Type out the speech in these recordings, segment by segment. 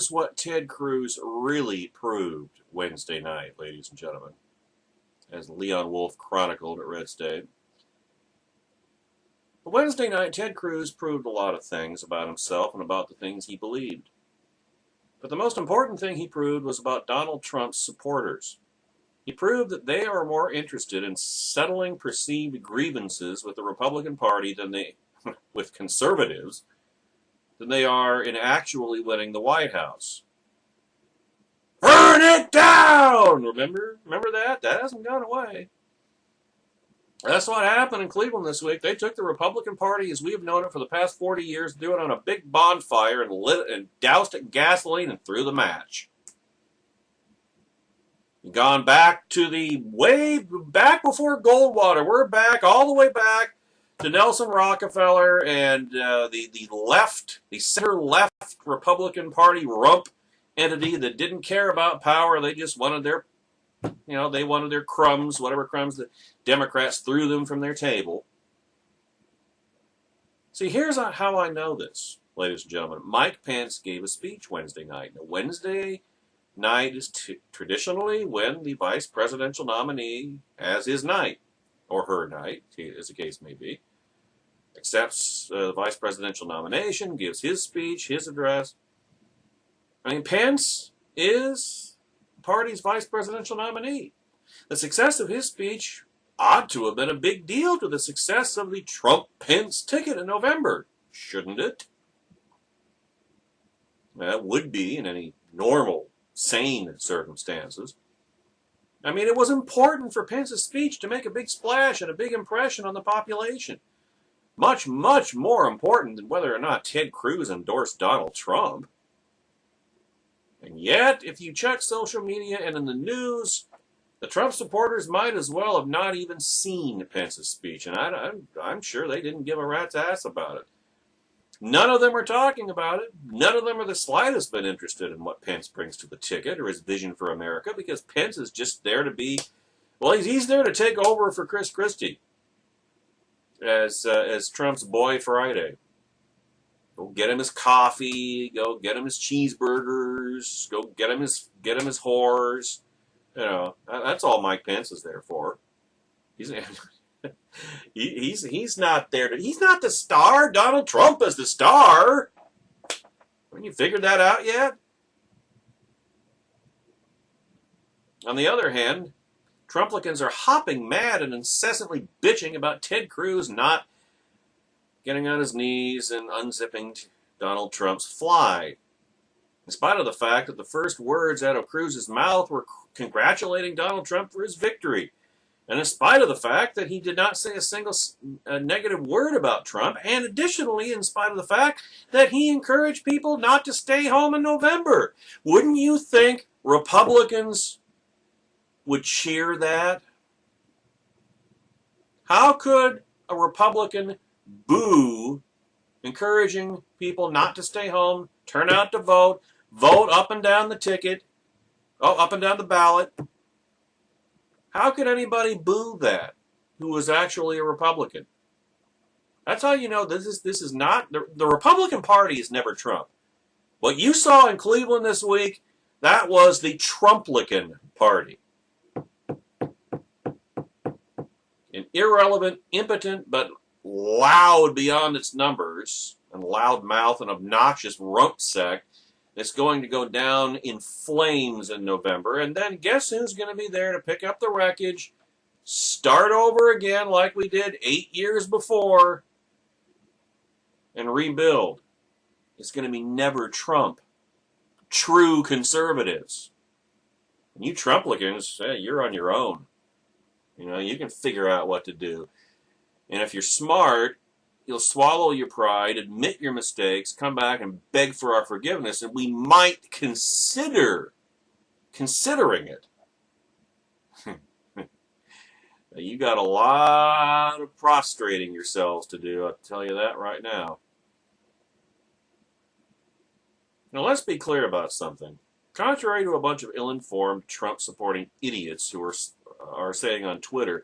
here's what Ted Cruz really proved Wednesday night, ladies and gentlemen, as Leon Wolf chronicled at Red State. But Wednesday night, Ted Cruz proved a lot of things about himself and about the things he believed. But the most important thing he proved was about Donald Trump's supporters. He proved that they are more interested in settling perceived grievances with the Republican Party with conservatives, than they are in actually winning the White House. Burn it down! Remember that? That hasn't gone away. That's what happened in Cleveland this week. They took the Republican Party as we have known it for the past 40 years, threw it on a big bonfire and lit it and doused it in gasoline and threw the match. Gone back to the way back before Goldwater. We're back all the way back to Nelson Rockefeller and the center-left Republican Party rump entity that didn't care about power. They just wanted they wanted their crumbs, whatever crumbs the Democrats threw them from their table. See, here's how I know this, ladies and gentlemen. Mike Pence gave a speech Wednesday night. Now, Wednesday night is traditionally when the vice presidential nominee has his night, or her night, as the case may be, accepts the vice presidential nomination, gives his speech, his address. I mean, Pence is the party's vice presidential nominee. The success of his speech ought to have been a big deal to the success of the Trump-Pence ticket in November, shouldn't it? That would be in any normal, sane circumstances. I mean, it was important for Pence's speech to make a big splash and a big impression on the population. Much, much more important than whether or not Ted Cruz endorsed Donald Trump. And yet, if you check social media and in the news, the Trump supporters might as well have not even seen Pence's speech. And I'm sure they didn't give a rat's ass about it. None of them are talking about it. None of them are the slightest bit interested in what Pence brings to the ticket or his vision for America, because Pence is just there to be, well, he's there to take over for Chris Christie as Trump's boy Friday. Go get him his coffee, go get him his cheeseburgers, go get him his whores. You know, that's all Mike Pence is there for. He's not there to. He's not the star. Donald Trump is the star. Haven't you figured that out yet? On the other hand, Trumplicans are hopping mad and incessantly bitching about Ted Cruz not getting on his knees and unzipping Donald Trump's fly, in spite of the fact that the first words out of Cruz's mouth were congratulating Donald Trump for his victory. And in spite of the fact that he did not say a single negative word about Trump, and additionally, in spite of the fact that he encouraged people not to stay home in November. Wouldn't you think Republicans would cheer that? How could a Republican boo encouraging people not to stay home, turn out to vote up and down the ticket, up and down the ballot? How could anybody boo that who was actually a Republican? That's how you know this is not the Republican Party is never Trump. What you saw in Cleveland this week, that was the Trumplican Party. An irrelevant, impotent, but loud beyond its numbers, and loudmouth and obnoxious rump sack that's going to go down in flames in November. And then guess who's going to be there to pick up the wreckage, start over again like we did 8 years before, and rebuild? It's going to be never Trump. True conservatives. And you Trumplicans, you're on your own. You know, you can figure out what to do. And if you're smart, you'll swallow your pride, admit your mistakes, come back and beg for our forgiveness, and we might considering it. You got a lot of prostrating yourselves to do, I'll tell you that right now. Now let's be clear about something. Contrary to a bunch of ill-informed, Trump-supporting idiots who are saying on Twitter,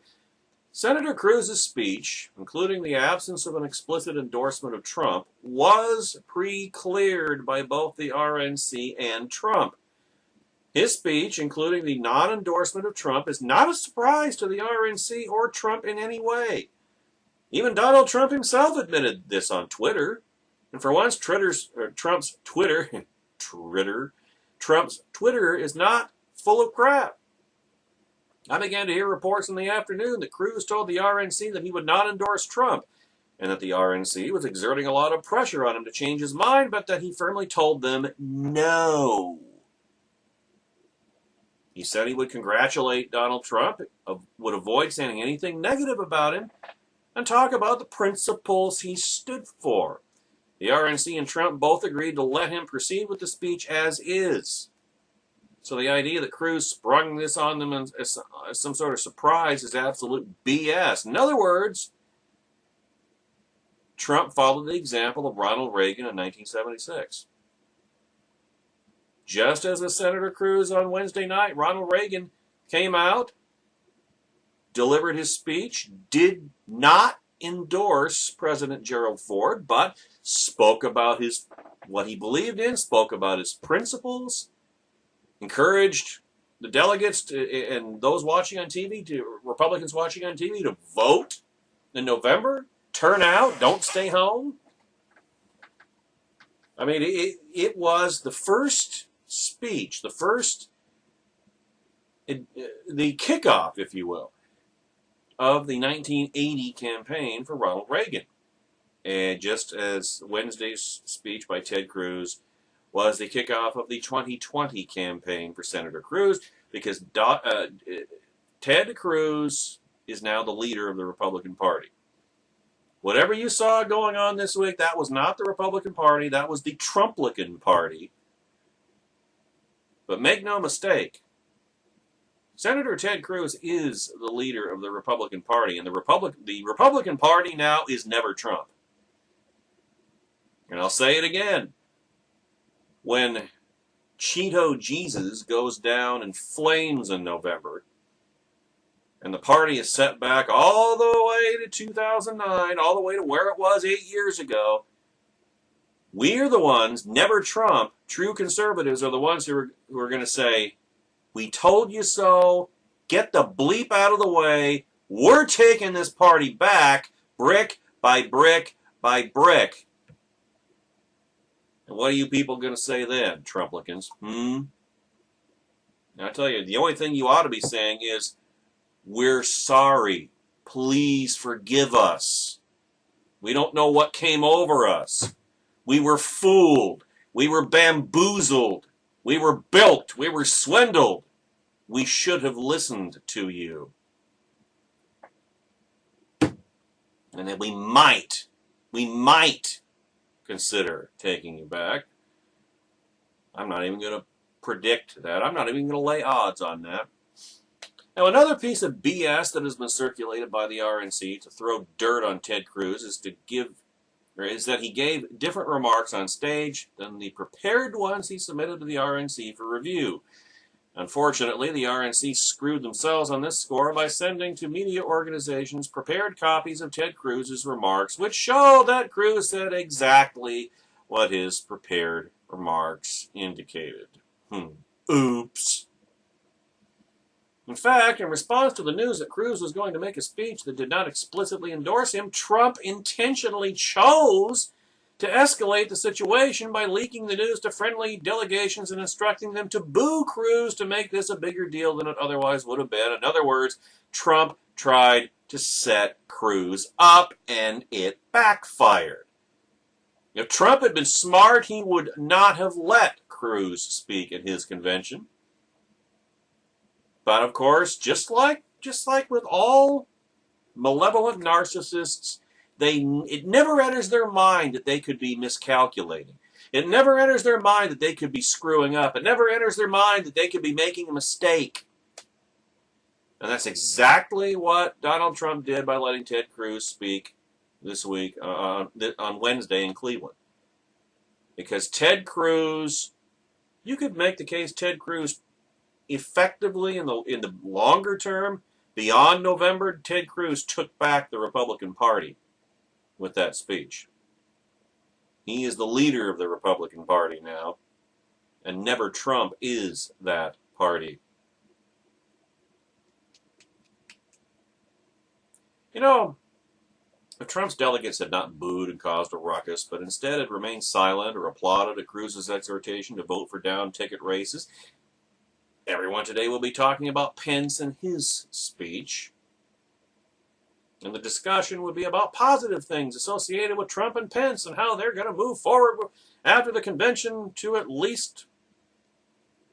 Senator Cruz's speech, including the absence of an explicit endorsement of Trump, was pre-cleared by both the RNC and Trump. His speech, including the non-endorsement of Trump, is not a surprise to the RNC or Trump in any way. Even Donald Trump himself admitted this on Twitter. And for once, Trump's Twitter is not full of crap. I began to hear reports in the afternoon that Cruz told the RNC that he would not endorse Trump, and that the RNC was exerting a lot of pressure on him to change his mind, but that he firmly told them no. He said he would congratulate Donald Trump, would avoid saying anything negative about him, and talk about the principles he stood for. The RNC and Trump both agreed to let him proceed with the speech as is. So the idea that Cruz sprung this on them as some sort of surprise is absolute BS. In other words, Trump followed the example of Ronald Reagan in 1976. Just as with Senator Cruz on Wednesday night, Ronald Reagan came out, delivered his speech, did not endorse President Gerald Ford, but spoke about what he believed in, spoke about his principles, encouraged the delegates and those watching on TV, Republicans watching on TV, to vote in November, turn out, don't stay home. I mean, it was the first speech, the kickoff, if you will, of the 1980 campaign for Ronald Reagan. And just as Wednesday's speech by Ted Cruz was the kickoff of the 2020 campaign for Senator Cruz, because Ted Cruz is now the leader of the Republican Party. Whatever you saw going on this week, that was not the Republican Party, that was the Trumplican Party. But make no mistake, Senator Ted Cruz is the leader of the Republican Party, and the Republican Party now is never Trump. And I'll say it again. When Cheeto Jesus goes down in flames in November, and the party is set back all the way to 2009, all the way to where it was 8 years ago, we're the ones, never Trump, true conservatives are the ones who are going to say, we told you so, get the bleep out of the way, we're taking this party back, brick by brick by brick. And what are you people going to say then, Trumplicans? And I tell you, the only thing you ought to be saying is, we're sorry. Please forgive us. We don't know what came over us. We were fooled. We were bamboozled. We were bilked. We were swindled. We should have listened to you. And then we might consider taking you back. I'm not even going to predict that. I'm not even going to lay odds on that. Now, another piece of BS that has been circulated by the RNC to throw dirt on Ted Cruz is that he gave different remarks on stage than the prepared ones he submitted to the RNC for review. Unfortunately, the RNC screwed themselves on this score by sending to media organizations prepared copies of Ted Cruz's remarks, which show that Cruz said exactly what his prepared remarks indicated. Oops. In fact, in response to the news that Cruz was going to make a speech that did not explicitly endorse him, Trump intentionally chose to escalate the situation by leaking the news to friendly delegations and instructing them to boo Cruz to make this a bigger deal than it otherwise would have been. In other words, Trump tried to set Cruz up, and it backfired. If Trump had been smart, he would not have let Cruz speak at his convention. But of course, just like with all malevolent narcissists, it never enters their mind that they could be miscalculating. It never enters their mind that they could be screwing up. It never enters their mind that they could be making a mistake. And that's exactly what Donald Trump did by letting Ted Cruz speak this week on Wednesday in Cleveland. Because Ted Cruz, you could make the case Ted Cruz effectively in the longer term Beyond November, Ted Cruz took back the Republican Party with that speech. He is the leader of the Republican Party now, and never Trump is that party. You know, if Trump's delegates had not booed and caused a ruckus, but instead had remained silent or applauded at Cruz's exhortation to vote for down-ticket races, everyone today will be talking about Pence and his speech. And the discussion would be about positive things associated with Trump and Pence and how they're going to move forward after the convention to at least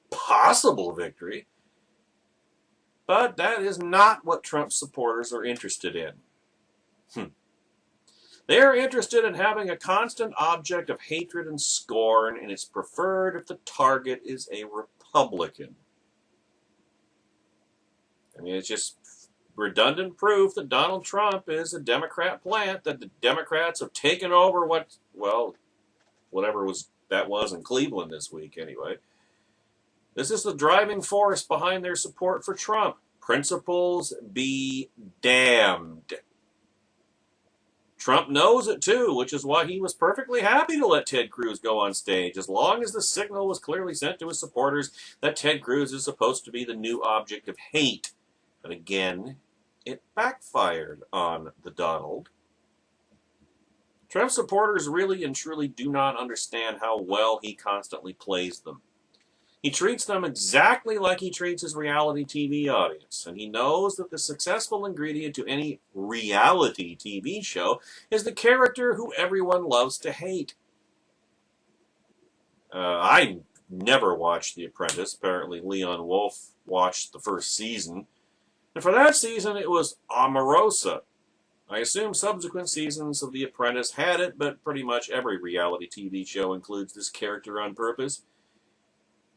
possible victory. But that is not what Trump's supporters are interested in. They are interested in having a constant object of hatred and scorn, and it's preferred if the target is a Republican. I mean, it's just redundant proof that Donald Trump is a Democrat plant, that the Democrats have taken over whatever that was in Cleveland this week anyway. This is the driving force behind their support for Trump. Principles be damned. Trump knows it too, which is why he was perfectly happy to let Ted Cruz go on stage, as long as the signal was clearly sent to his supporters that Ted Cruz is supposed to be the new object of hate. But again, it backfired on the Donald. Trump's supporters really and truly do not understand how well he constantly plays them. He treats them exactly like he treats his reality TV audience, and he knows that the successful ingredient to any reality TV show is the character who everyone loves to hate. I never watched The Apprentice. Apparently Leon Wolf watched the first season. And for that season, it was Omarosa. I assume subsequent seasons of The Apprentice had it, but pretty much every reality TV show includes this character on purpose.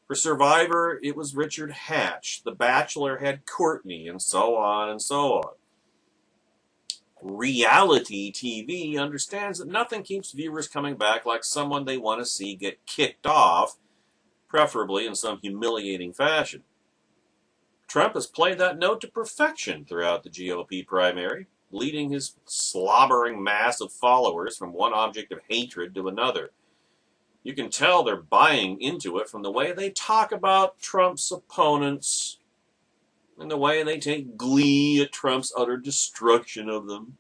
For Survivor, it was Richard Hatch. The Bachelor had Courtney, and so on and so on. Reality TV understands that nothing keeps viewers coming back like someone they want to see get kicked off, preferably in some humiliating fashion. Trump has played that note to perfection throughout the GOP primary, leading his slobbering mass of followers from one object of hatred to another. You can tell they're buying into it from the way they talk about Trump's opponents and the way they take glee at Trump's utter destruction of them.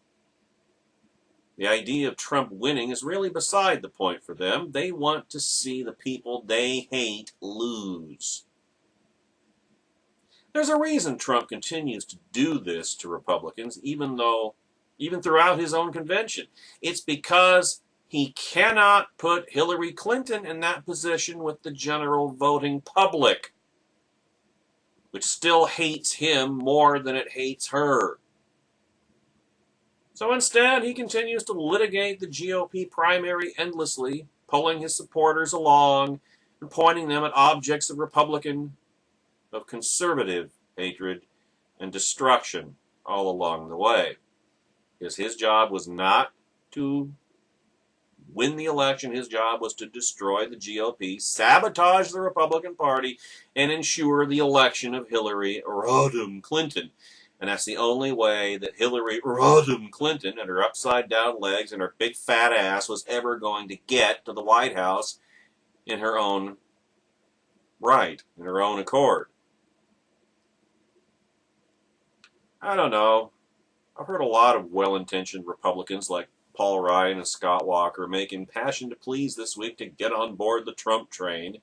The idea of Trump winning is really beside the point for them. They want to see the people they hate lose. There's a reason Trump continues to do this to Republicans, even throughout his own convention. It's because he cannot put Hillary Clinton in that position with the general voting public, which still hates him more than it hates her. So instead, he continues to litigate the GOP primary endlessly, pulling his supporters along and pointing them at objects of conservative hatred and destruction all along the way. Because his job was not to win the election, his job was to destroy the GOP, sabotage the Republican Party, and ensure the election of Hillary Rodham Clinton. And that's the only way that Hillary Rodham Clinton and her upside-down legs and her big fat ass was ever going to get to the White House in her own right, in her own accord. I don't know. I've heard a lot of well-intentioned Republicans like Paul Ryan and Scott Walker make impassioned pleas this week to get on board the Trump train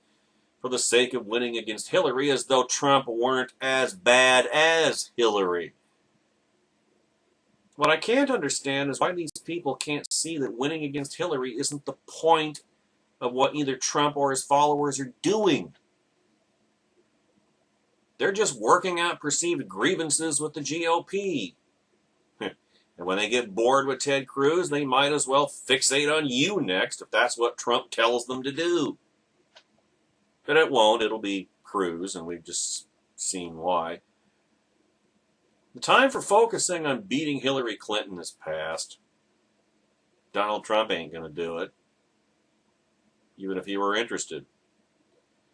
for the sake of winning against Hillary, as though Trump weren't as bad as Hillary. What I can't understand is why these people can't see that winning against Hillary isn't the point of what either Trump or his followers are doing. They're just working out perceived grievances with the GOP. And when they get bored with Ted Cruz, they might as well fixate on you next if that's what Trump tells them to do. But it won't. It'll be Cruz, and we've just seen why. The time for focusing on beating Hillary Clinton is past. Donald Trump ain't going to do it, even if he were interested.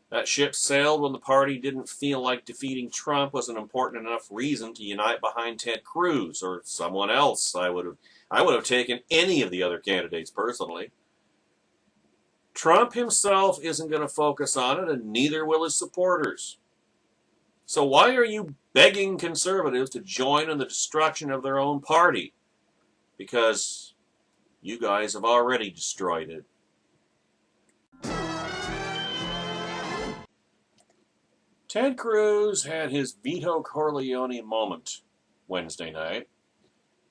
That ship sailed when the party didn't feel like defeating Trump was an important enough reason to unite behind Ted Cruz or someone else. I would have taken any of the other candidates personally. Trump himself isn't going to focus on it, and neither will his supporters. So why are you begging conservatives to join in the destruction of their own party? Because you guys have already destroyed it. Ted Cruz had his Vito Corleone moment Wednesday night.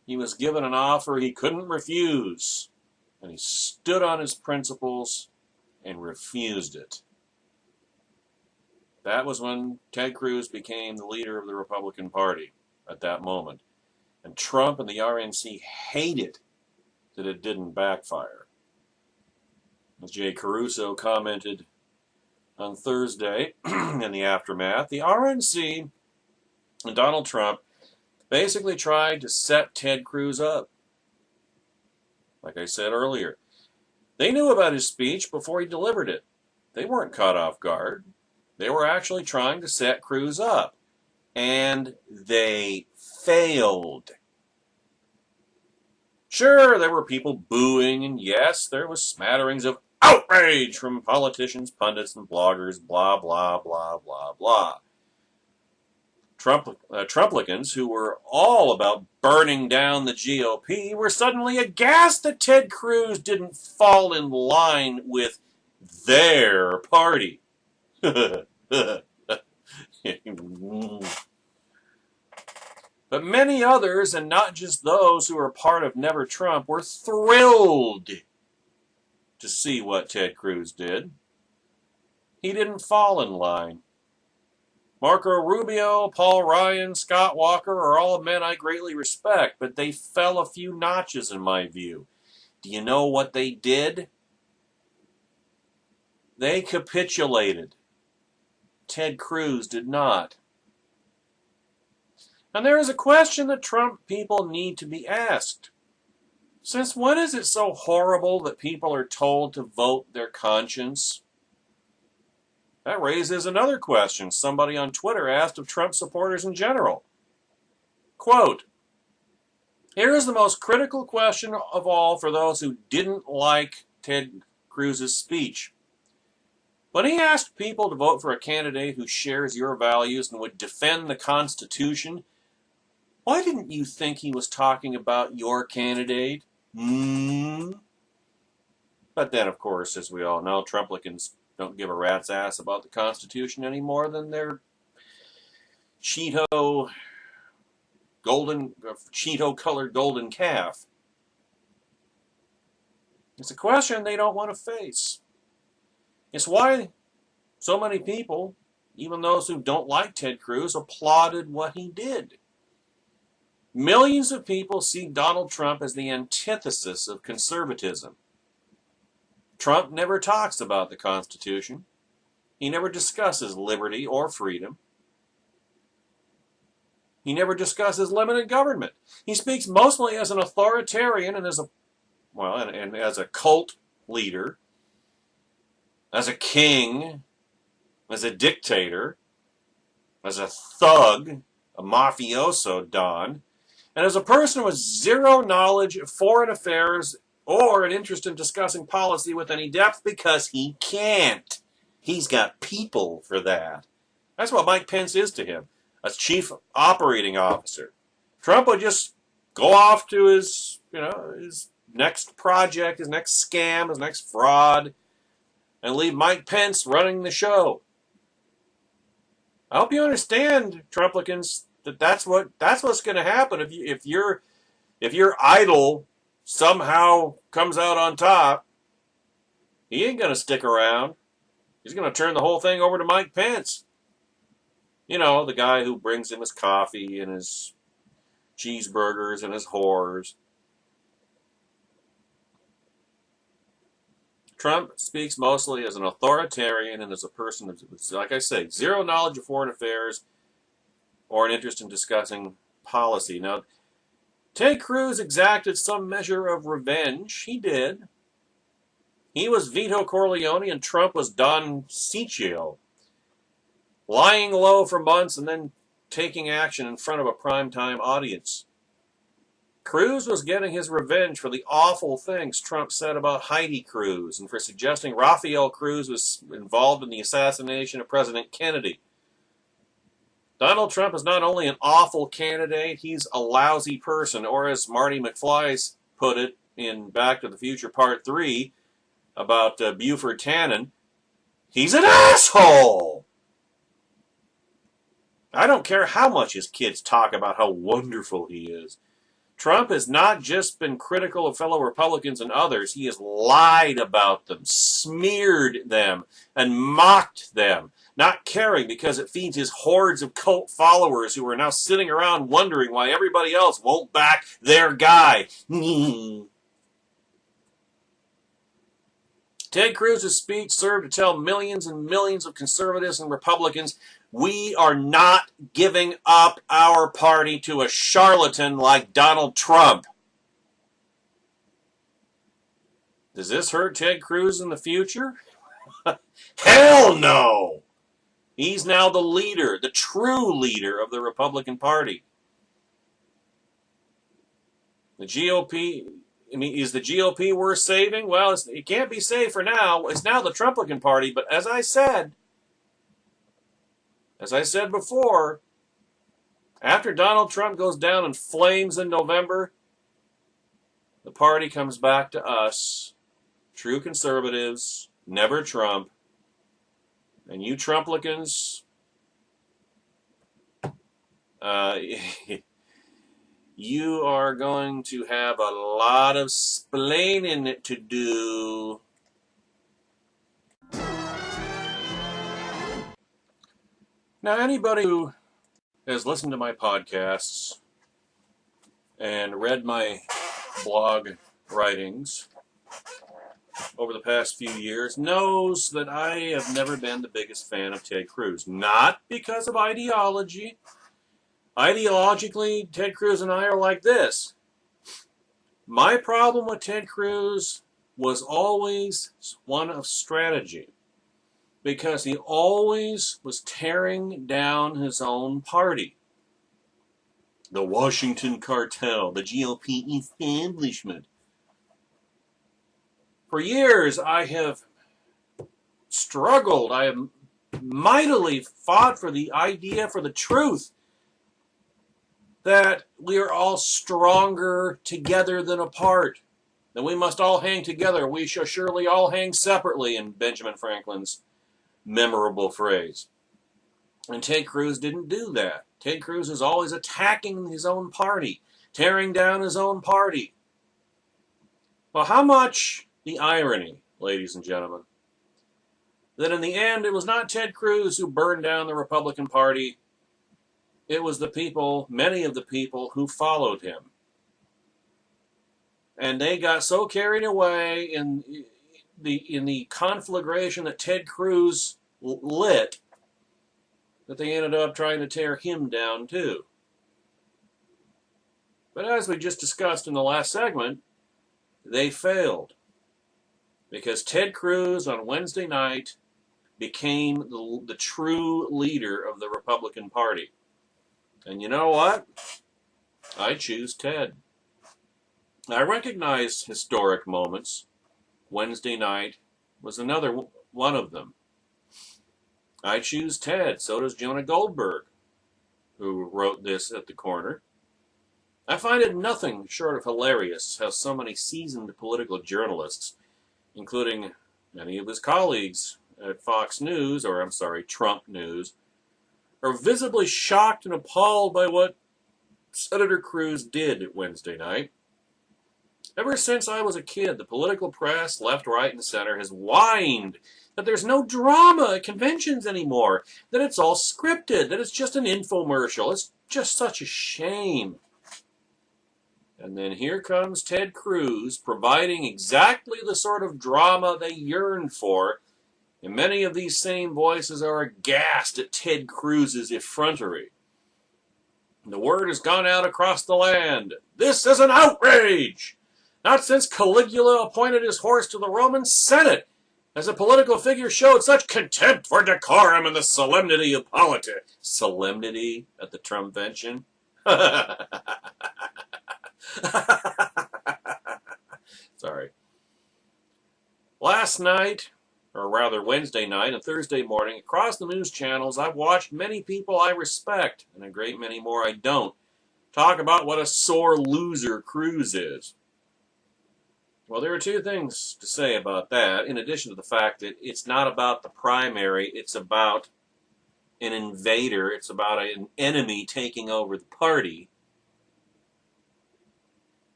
He was given an offer he couldn't refuse, and he stood on his principles and refused it. That was when Ted Cruz became the leader of the Republican Party at that moment. And Trump and the RNC hated that it didn't backfire. As Jay Caruso commented on Thursday in the aftermath, the RNC and Donald Trump basically tried to set Ted Cruz up. Like I said earlier, they knew about his speech before he delivered it. They weren't caught off guard. They were actually trying to set Cruz up. And they failed. Sure, there were people booing, and yes, there was smatterings of outrage from politicians, pundits, and bloggers, blah, blah, blah, blah, blah. Trumplicans, who were all about burning down the GOP, were suddenly aghast that Ted Cruz didn't fall in line with their party. But many others, and not just those who were part of Never Trump, were thrilled to see what Ted Cruz did. He didn't fall in line. Marco Rubio, Paul Ryan, Scott Walker are all men I greatly respect, but they fell a few notches in my view. Do you know what they did? They capitulated. Ted Cruz did not. And there is a question that Trump people need to be asked. Since when is it so horrible that people are told to vote their conscience? That raises another question somebody on Twitter asked of Trump supporters in general. Quote, here is the most critical question of all for those who didn't like Ted Cruz's speech. When he asked people to vote for a candidate who shares your values and would defend the Constitution, why didn't you think he was talking about your candidate? But then, of course, as we all know, Trumplicans don't give a rat's ass about the Constitution any more than their Cheeto-colored golden calf. It's a question they don't want to face. It's why so many people, even those who don't like Ted Cruz, applauded what he did. Millions of people see Donald Trump as the antithesis of conservatism. Trump never talks about the Constitution. He never discusses liberty or freedom. He never discusses limited government. He speaks mostly as an authoritarian and as a cult leader, as a king, as a dictator, as a thug, a mafioso don, and as a person with zero knowledge of foreign affairs or an interest in discussing policy with any depth because he can't. He's got people for that. That's what Mike Pence is to him, a chief operating officer. Trump would just go off to his next project, his next scam, his next fraud, and leave Mike Pence running the show. I hope you understand, Trumplicans, that's what's going to happen if your idol somehow comes out on top. He ain't going to stick around. He's going to turn the whole thing over to Mike Pence. You know, the guy who brings him his coffee and his cheeseburgers and his whores. Trump speaks mostly as an authoritarian and as a person with, like I say, zero knowledge of foreign affairs or an interest in discussing policy. Now, Ted Cruz exacted some measure of revenge. He did. He was Vito Corleone and Trump was Don Ciccio. lying low for months and then taking action in front of a primetime audience. Cruz was getting his revenge for the awful things Trump said about Heidi Cruz and for suggesting Rafael Cruz was involved in the assassination of President Kennedy. Donald Trump is not only an awful candidate, he's a lousy person, or as Marty McFly's put it in Back to the Future Part 3 about Buford Tannen, he's an asshole! I don't care how much his kids talk about how wonderful he is. Trump has not just been critical of fellow Republicans and others, he has lied about them, smeared them, and mocked them, not caring because it feeds his hordes of cult followers who are now sitting around wondering why everybody else won't back their guy. Ted Cruz's speech served to tell millions and millions of conservatives and Republicans, we are not giving up our party to a charlatan like Donald Trump. Does this hurt Ted Cruz in the future? Hell no! He's now the leader, the true leader of the Republican Party. The GOP, is the GOP worth saving? Well, it can't be saved for now. It's now the Trumplican Party, but as I said before, after Donald Trump goes down in flames in November, the party comes back to us, true conservatives, never Trump. And you Trumplicans, you are going to have a lot of splaining to do. Now, anybody who has listened to my podcasts and read my blog writings over the past few years knows that I have never been the biggest fan of Ted Cruz. Not because of ideology. Ideologically, Ted Cruz and I are like this. My problem with Ted Cruz was always one of strategy, because he always was tearing down his own party. The Washington cartel, the GOP establishment. For years, I have struggled. I have mightily fought for the idea, for the truth, that we are all stronger together than apart. That we must all hang together. We shall surely all hang separately, in Benjamin Franklin's memorable phrase. And Ted Cruz didn't do that. Ted Cruz is always attacking his own party, tearing down his own party. Well, how much the irony, ladies and gentlemen, that in the end it was not Ted Cruz who burned down the Republican Party. It was the people, many of the people who followed him. And they got so carried away in the conflagration that Ted Cruz lit that they ended up trying to tear him down too. But as we just discussed in the last segment, they failed. Because Ted Cruz on Wednesday night became the true leader of the Republican Party. And you know what? I choose Ted. I recognize historic moments. Wednesday night was another one of them. I choose Ted. So does Jonah Goldberg, who wrote this at the corner. I find it nothing short of hilarious how so many seasoned political journalists, including many of his colleagues at Fox News, Trump News, are visibly shocked and appalled by what Senator Cruz did Wednesday night. Ever since I was a kid, the political press, left, right, and center, has whined that there's no drama at conventions anymore, that it's all scripted, that it's just an infomercial. It's just such a shame. And then here comes Ted Cruz providing exactly the sort of drama they yearned for, and many of these same voices are aghast at Ted Cruz's effrontery. The word has gone out across the land. This is an outrage! Not since Caligula appointed his horse to the Roman Senate as a political figure showed such contempt for decorum and the solemnity of politics. Solemnity at the Trumpvention? Sorry. Last night, or rather Wednesday night and Thursday morning, across the news channels, I've watched many people I respect, and a great many more I don't, talk about what a sore loser Cruz is. Well, there are two things to say about that, in addition to the fact that it's not about the primary, it's about an invader, it's about an enemy taking over the party.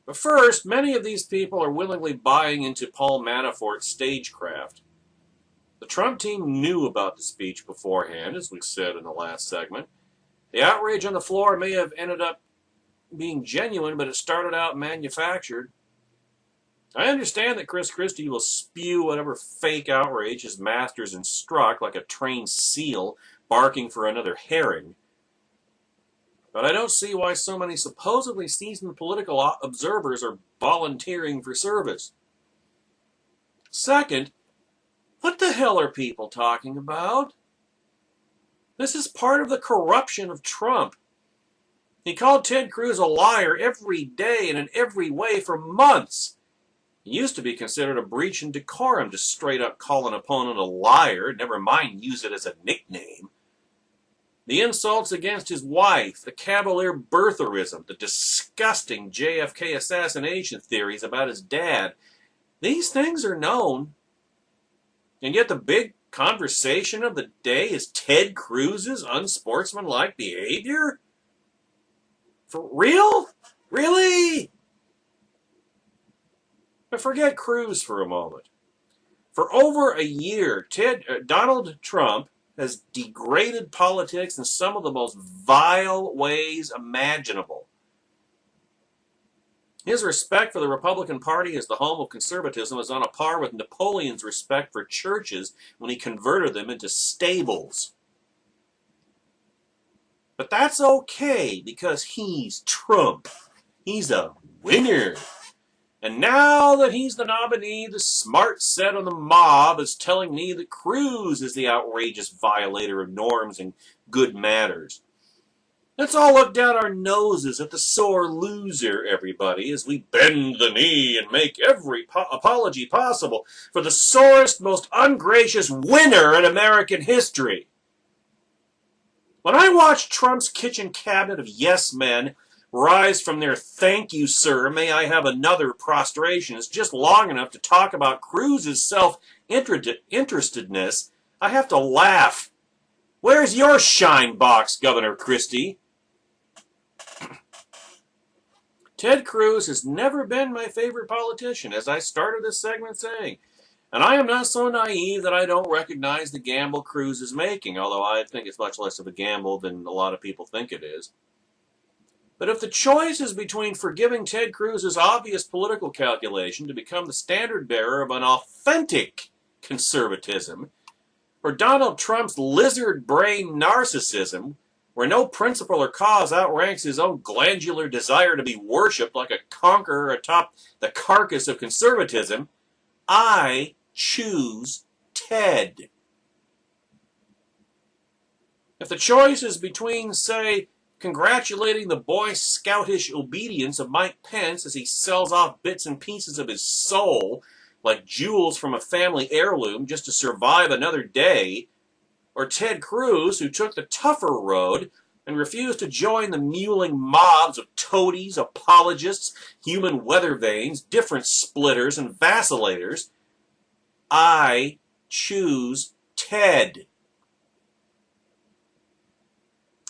But first, many of these people are willingly buying into Paul Manafort's stagecraft. The Trump team knew about the speech beforehand, as we said in the last segment. The outrage on the floor may have ended up being genuine, but it started out manufactured. I understand that Chris Christie will spew whatever fake outrage his masters instruct like a trained seal barking for another herring. But I don't see why so many supposedly seasoned political observers are volunteering for service. Second, what the hell are people talking about? This is part of the corruption of Trump. He called Ted Cruz a liar every day and in every way for months. It used to be considered a breach in decorum to straight up call an opponent a liar, never mind use it as a nickname. The insults against his wife, the cavalier birtherism, the disgusting JFK assassination theories about his dad, these things are known. And yet the big conversation of the day is Ted Cruz's unsportsmanlike behavior? For real? Really? But forget Cruz for a moment. For over a year, Donald Trump has degraded politics in some of the most vile ways imaginable. His respect for the Republican Party as the home of conservatism is on a par with Napoleon's respect for churches when he converted them into stables. But that's okay, because he's Trump. He's a winner. And now that he's the nominee, the smart set on the mob is telling me that Cruz is the outrageous violator of norms and good manners. Let's all look down our noses at the sore loser, everybody, as we bend the knee and make every apology possible for the sorest, most ungracious winner in American history. When I watch Trump's kitchen cabinet of yes men rise from their "thank you, sir, may I have another" prostrations just long enough to talk about Cruz's self-interestedness, I have to laugh. Where's your shine box, Governor Christie? Ted Cruz has never been my favorite politician, as I started this segment saying. And I am not so naive that I don't recognize the gamble Cruz is making, although I think it's much less of a gamble than a lot of people think it is. But if the choice is between forgiving Ted Cruz's obvious political calculation to become the standard bearer of an authentic conservatism, or Donald Trump's lizard brain narcissism, where no principle or cause outranks his own glandular desire to be worshipped like a conqueror atop the carcass of conservatism, I choose Ted. If the choice is between, say, congratulating the Boy Scoutish obedience of Mike Pence as he sells off bits and pieces of his soul like jewels from a family heirloom just to survive another day, or Ted Cruz, who took the tougher road and refused to join the mewling mobs of toadies, apologists, human weather vanes, difference splitters, and vacillators, I choose Ted.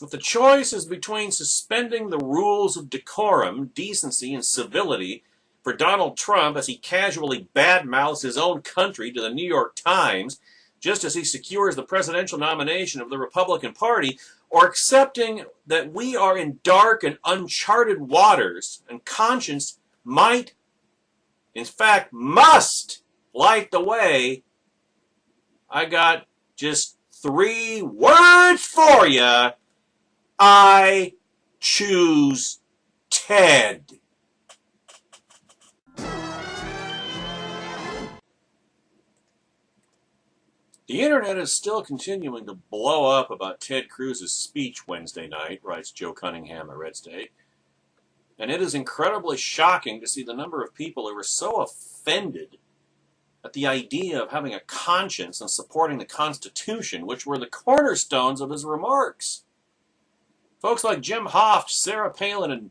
If the choice is between suspending the rules of decorum, decency, and civility for Donald Trump as he casually badmouths his own country to the New York Times, just as he secures the presidential nomination of the Republican Party, or accepting that we are in dark and uncharted waters, and conscience might, in fact must, light the way, I got just 3 words for you. I choose Ted. The internet is still continuing to blow up about Ted Cruz's speech Wednesday night, writes Joe Cunningham at Red State. And it is incredibly shocking to see the number of people who were so offended at the idea of having a conscience and supporting the Constitution, which were the cornerstones of his remarks. Folks like Jim Hoft, Sarah Palin, and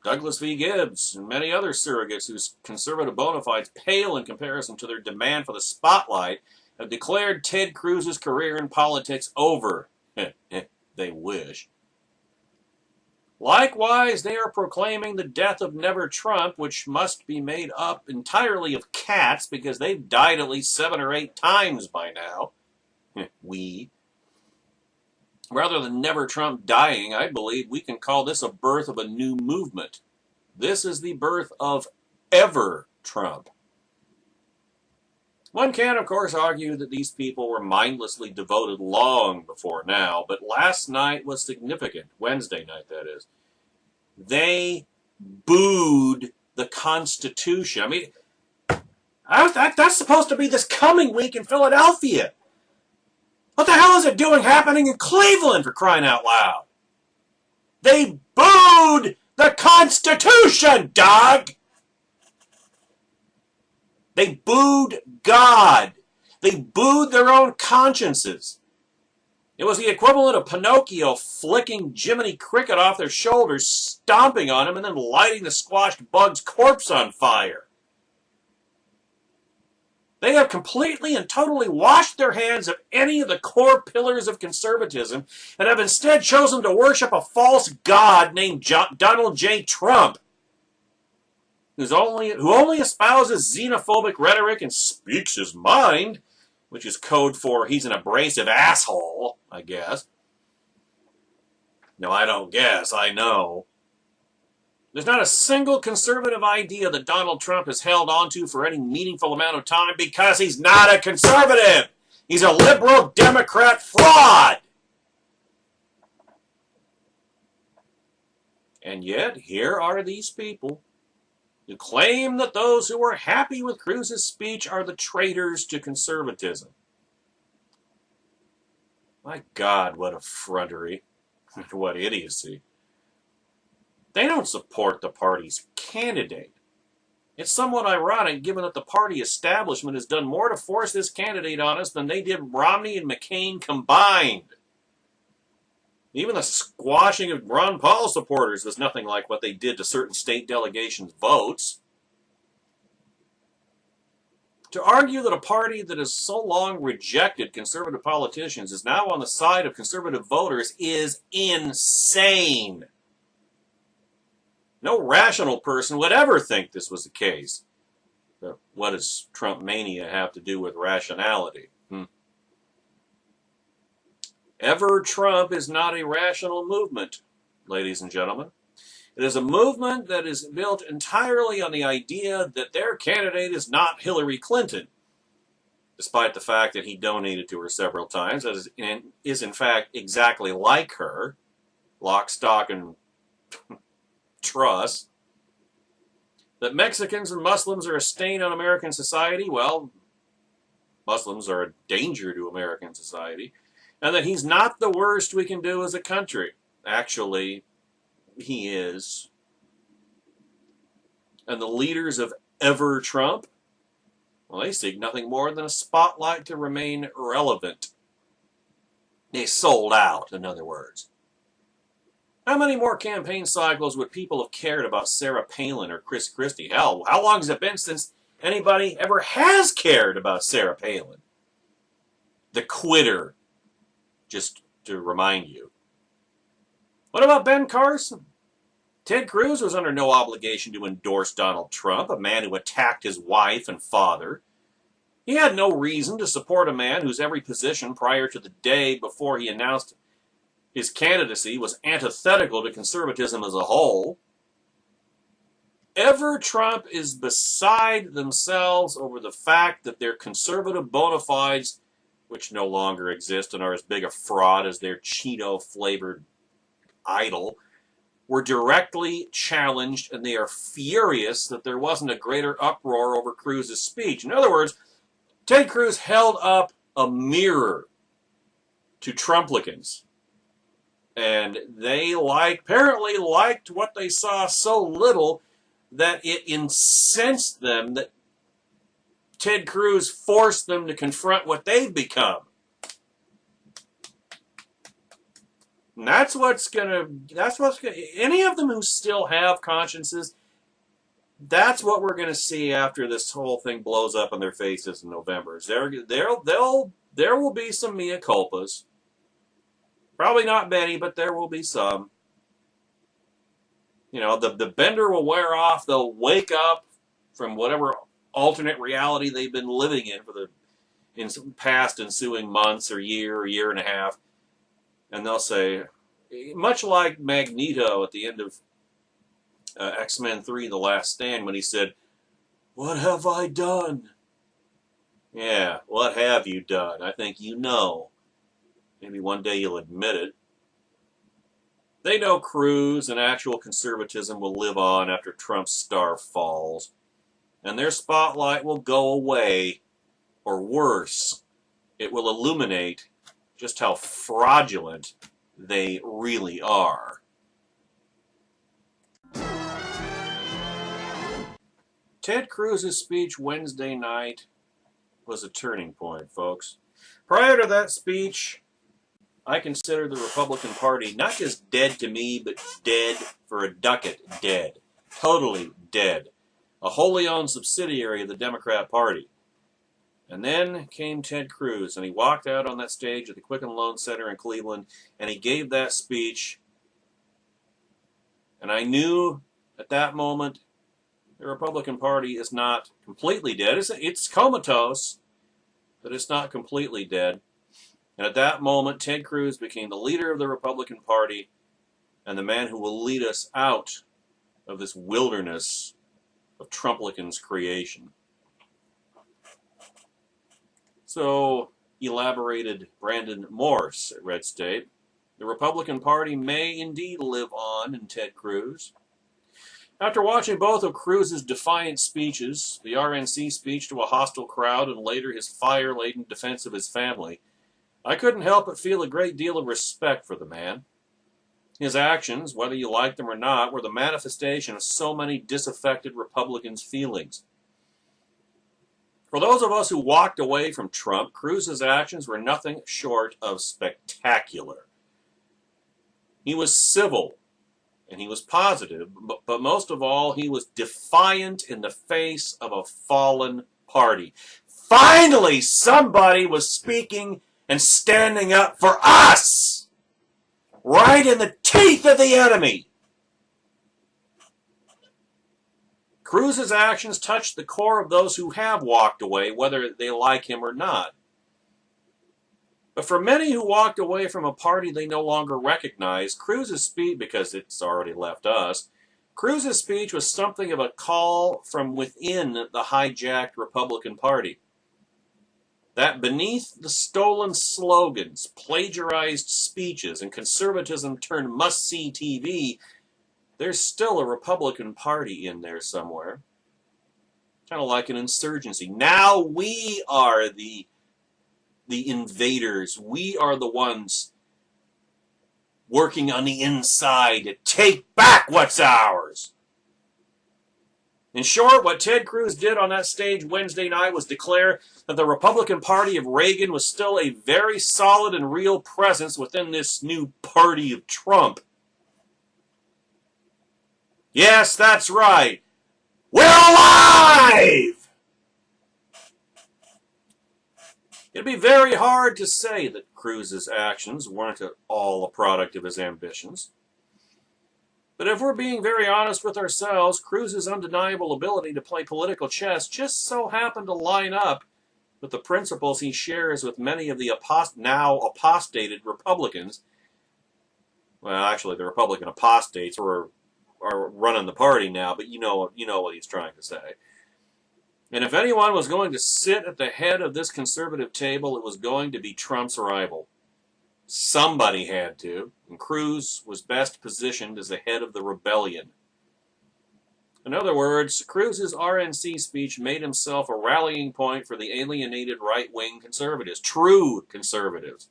Douglas V. Gibbs, and many other surrogates whose conservative bona fides pale in comparison to their demand for the spotlight, have declared Ted Cruz's career in politics over. They wish. Likewise, they are proclaiming the death of Never Trump, which must be made up entirely of cats because they've died at least 7 or 8 times by now. Rather than Never Trump dying, I believe we can call this a birth of a new movement. This is the birth of Ever Trump. One can, of course, argue that these people were mindlessly devoted long before now, but last night was significant. Wednesday night, that is. They booed the Constitution. I mean, that's supposed to be this coming week in Philadelphia. What the hell is it happening in Cleveland, for crying out loud? They booed the Constitution, dog! They booed God. They booed their own consciences. It was the equivalent of Pinocchio flicking Jiminy Cricket off their shoulders, stomping on him, and then lighting the squashed bug's corpse on fire. They have completely and totally washed their hands of any of the core pillars of conservatism and have instead chosen to worship a false god named Donald J. Trump, who only espouses xenophobic rhetoric and speaks his mind, which is code for he's an abrasive asshole, I guess. No, I don't guess, I know. There's not a single conservative idea that Donald Trump has held onto for any meaningful amount of time because he's not a conservative. He's a liberal Democrat fraud. And yet, here are these people who claim that those who were happy with Cruz's speech are the traitors to conservatism. My God, what effrontery. What idiocy. They don't support the party's candidate. It's somewhat ironic given that the party establishment has done more to force this candidate on us than they did Romney and McCain combined. Even the squashing of Ron Paul supporters was nothing like what they did to certain state delegations' votes. To argue that a party that has so long rejected conservative politicians is now on the side of conservative voters is insane. No rational person would ever think this was the case. But what does Trump mania have to do with rationality? Ever Trump is not a rational movement, ladies and gentlemen. It is a movement that is built entirely on the idea that their candidate is not Hillary Clinton, despite the fact that he donated to her several times, and is in fact exactly like her, lock, stock, and truss. That Mexicans and Muslims are a stain on American society, well, Muslims are a danger to American society, and that he's not the worst we can do as a country. Actually, he is. And the leaders of Ever Trump, well, they seek nothing more than a spotlight to remain relevant. They sold out, in other words. How many more campaign cycles would people have cared about Sarah Palin or Chris Christie? Hell, how long has it been since anybody ever has cared about Sarah Palin? The quitter, just to remind you. What about Ben Carson? Ted Cruz was under no obligation to endorse Donald Trump, a man who attacked his wife and father. He had no reason to support a man whose every position prior to the day before he announced his candidacy was antithetical to conservatism as a whole. Ever Trump is beside themselves over the fact that their conservative bona fides, which no longer exist and are as big a fraud as their Cheeto-flavored idol, were directly challenged, and they are furious that there wasn't a greater uproar over Cruz's speech. In other words, Ted Cruz held up a mirror to Trumplicans. And they apparently liked what they saw so little that it incensed them that Ted Cruz forced them to confront what they've become. And that's what's gonna, any of them who still have consciences, that's what we're gonna see after this whole thing blows up in their faces in November. There will be some mea culpas. Probably not many, but there will be some. You know, the bender will wear off. They'll wake up from whatever alternate reality they've been living in for in past ensuing months or year and a half. And they'll say, much like Magneto at the end of X-Men 3, The Last Stand, when he said, "What have I done?" Yeah, what have you done? I think you know. Maybe one day you'll admit it. They know Cruz and actual conservatism will live on after Trump's star falls, and their spotlight will go away, or worse, it will illuminate just how fraudulent they really are. Ted Cruz's speech Wednesday night was a turning point, folks. Prior to that speech, I consider the Republican Party not just dead to me, but dead for a ducat dead. Totally dead. A wholly owned subsidiary of the Democrat Party. And then came Ted Cruz, and he walked out on that stage at the Quicken Loan Center in Cleveland, and he gave that speech. And I knew at that moment the Republican Party is not completely dead. It's comatose, but it's not completely dead. And at that moment, Ted Cruz became the leader of the Republican Party and the man who will lead us out of this wilderness of Trumplicans' creation. So, elaborated Brandon Morse at Red State, the Republican Party may indeed live on in Ted Cruz. After watching both of Cruz's defiant speeches, the RNC speech to a hostile crowd and later his fire-laden defense of his family, I couldn't help but feel a great deal of respect for the man. His actions, whether you like them or not, were the manifestation of so many disaffected Republicans' feelings. For those of us who walked away from Trump, Cruz's actions were nothing short of spectacular. He was civil, and he was positive, but most of all, he was defiant in the face of a fallen party. Finally, somebody was speaking and standing up for us, right in the teeth of the enemy. Cruz's actions touched the core of those who have walked away, whether they like him or not. But for many who walked away from a party they no longer recognize, Cruz's speech, because it's already left us, Cruz's speech was something of a call from within the hijacked Republican Party. That beneath the stolen slogans, plagiarized speeches, and conservatism turned must-see TV, there's still a Republican Party in there somewhere. Kind of like an insurgency. Now we are the invaders. We are the ones working on the inside to take back what's ours. In short, what Ted Cruz did on that stage Wednesday night was declare that the Republican Party of Reagan was still a very solid and real presence within this new party of Trump. Yes, that's right. We're alive! It'd be very hard to say that Cruz's actions weren't at all a product of his ambitions. But if we're being very honest with ourselves, Cruz's undeniable ability to play political chess just so happened to line up with the principles he shares with many of the now apostated Republicans. Well, actually, the Republican apostates are running the party now, but you know what he's trying to say. And if anyone was going to sit at the head of this conservative table, it was going to be Trump's rival. Somebody had to, and Cruz was best positioned as the head of the rebellion. In other words, Cruz's RNC speech made himself a rallying point for the alienated right-wing conservatives, true conservatives.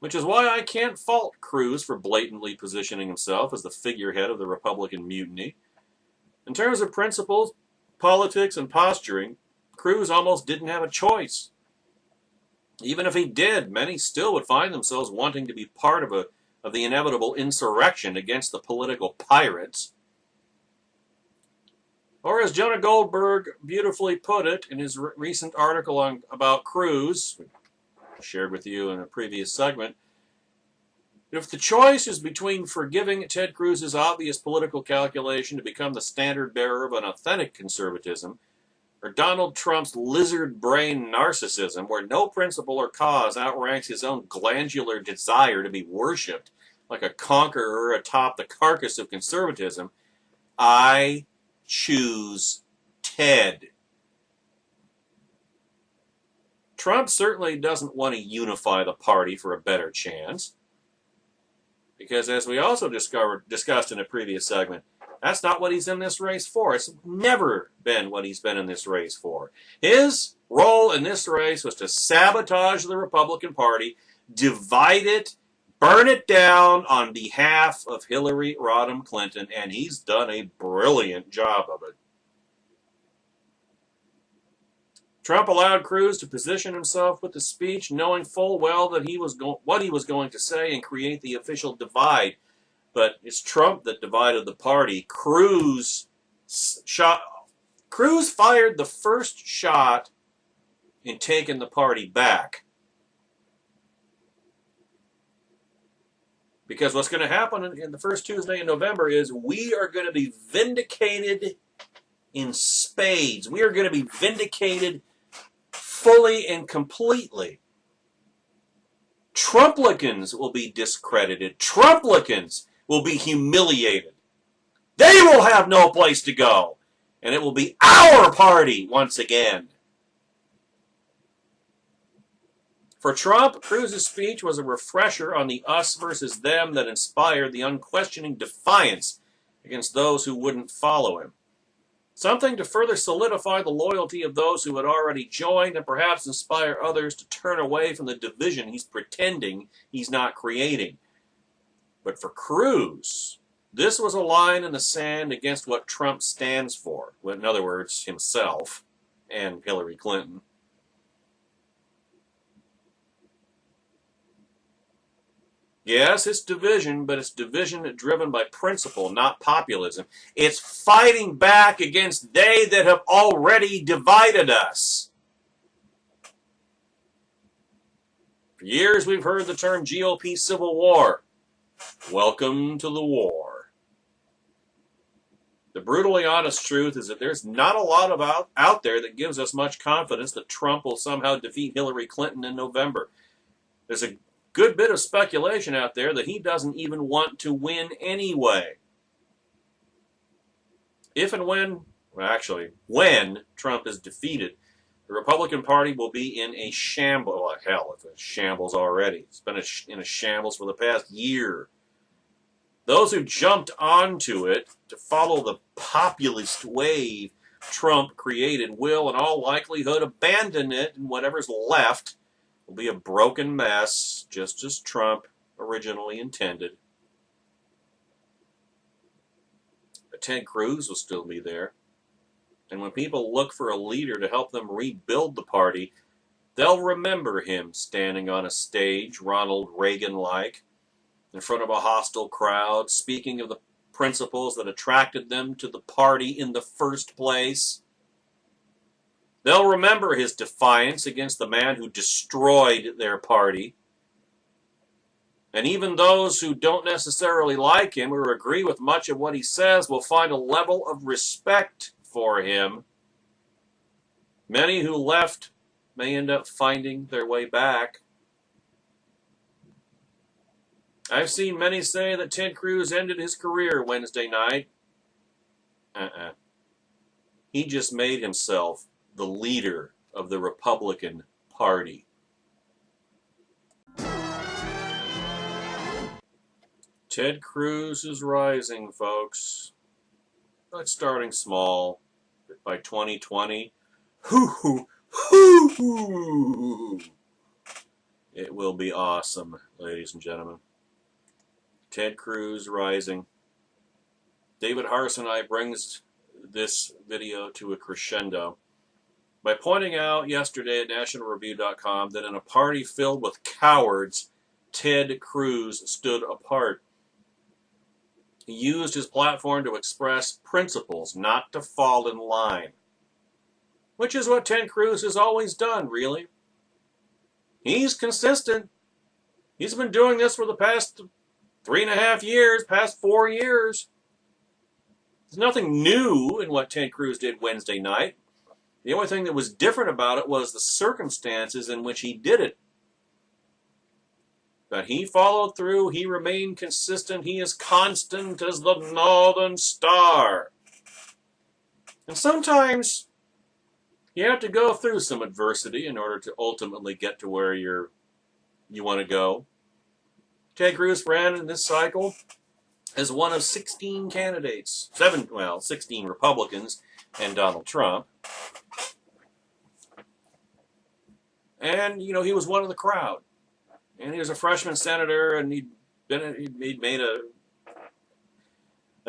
Which is why I can't fault Cruz for blatantly positioning himself as the figurehead of the Republican mutiny. In terms of principles, politics, and posturing, Cruz almost didn't have a choice. Even if he did, many still would find themselves wanting to be part of the inevitable insurrection against the political pirates. Or as Jonah Goldberg beautifully put it in his recent article about Cruz, shared with you in a previous segment, if the choice is between forgiving Ted Cruz's obvious political calculation to become the standard bearer of an authentic conservatism, or Donald Trump's lizard brain narcissism, where no principle or cause outranks his own glandular desire to be worshipped like a conqueror atop the carcass of conservatism, I choose Ted. Trump certainly doesn't want to unify the party for a better chance, because as we also discussed in a previous segment, that's not what he's in this race for. It's never been what he's been in this race for. His role in this race was to sabotage the Republican Party, divide it, burn it down on behalf of Hillary Rodham Clinton, and he's done a brilliant job of it. Trump allowed Cruz to position himself with the speech, knowing full well that what he was going to say and create the official divide. But it's Trump that divided the party. Cruz fired the first shot in taking the party back. Because what's going to happen in the first Tuesday in November is we are going to be vindicated in spades. We are going to be vindicated fully and completely. Trumplicans will be discredited. Trumplicans will be humiliated. They will have no place to go. And it will be our party once again. For Trump, Cruz's speech was a refresher on the us versus them that inspired the unquestioning defiance against those who wouldn't follow him. Something to further solidify the loyalty of those who had already joined and perhaps inspire others to turn away from the division he's pretending he's not creating. But for Cruz, this was a line in the sand against what Trump stands for. In other words, himself and Hillary Clinton. Yes, it's division, but it's division driven by principle, not populism. It's fighting back against they that have already divided us. For years we've heard the term GOP civil war. Welcome to the war. The brutally honest truth is that there's not a lot out there that gives us much confidence that Trump will somehow defeat Hillary Clinton in November. There's a good bit of speculation out there that he doesn't even want to win anyway. If and when Trump is defeated, the Republican Party will be in a shambles. Well, hell, it's a shambles already. It's been in a shambles for the past year. Those who jumped onto it to follow the populist wave Trump created will, in all likelihood, abandon it, and whatever's left will be a broken mess, just as Trump originally intended. But Ted Cruz will still be there. And when people look for a leader to help them rebuild the party, they'll remember him standing on a stage, Ronald Reagan-like, in front of a hostile crowd, speaking of the principles that attracted them to the party in the first place. They'll remember his defiance against the man who destroyed their party. And even those who don't necessarily like him or agree with much of what he says will find a level of respect for him. Many who left may end up finding their way back. I've seen many say that Ted Cruz ended his career Wednesday night. He just made himself the leader of the Republican Party. Ted Cruz is rising, folks. but starting small. By 2020, hoo, it will be awesome, ladies and gentlemen. Ted Cruz rising. David Harsenai brings this video to a crescendo by pointing out yesterday at nationalreview.com that in a party filled with cowards, Ted Cruz stood apart. He used his platform to express principles, not to fall in line. Which is what Ted Cruz has always done, really. He's consistent. He's been doing this for the past 3.5 years, past 4 years. There's nothing new in what Ted Cruz did Wednesday night. The only thing that was different about it was the circumstances in which he did it. But he followed through. He remained consistent. He is constant as the northern star. And sometimes you have to go through some adversity in order to ultimately get to where you want to go. Ted Cruz ran in this cycle as one of 16 candidates. 16 Republicans and Donald Trump. And, you know, he was one of the crowd. And he was a freshman senator, and he'd made a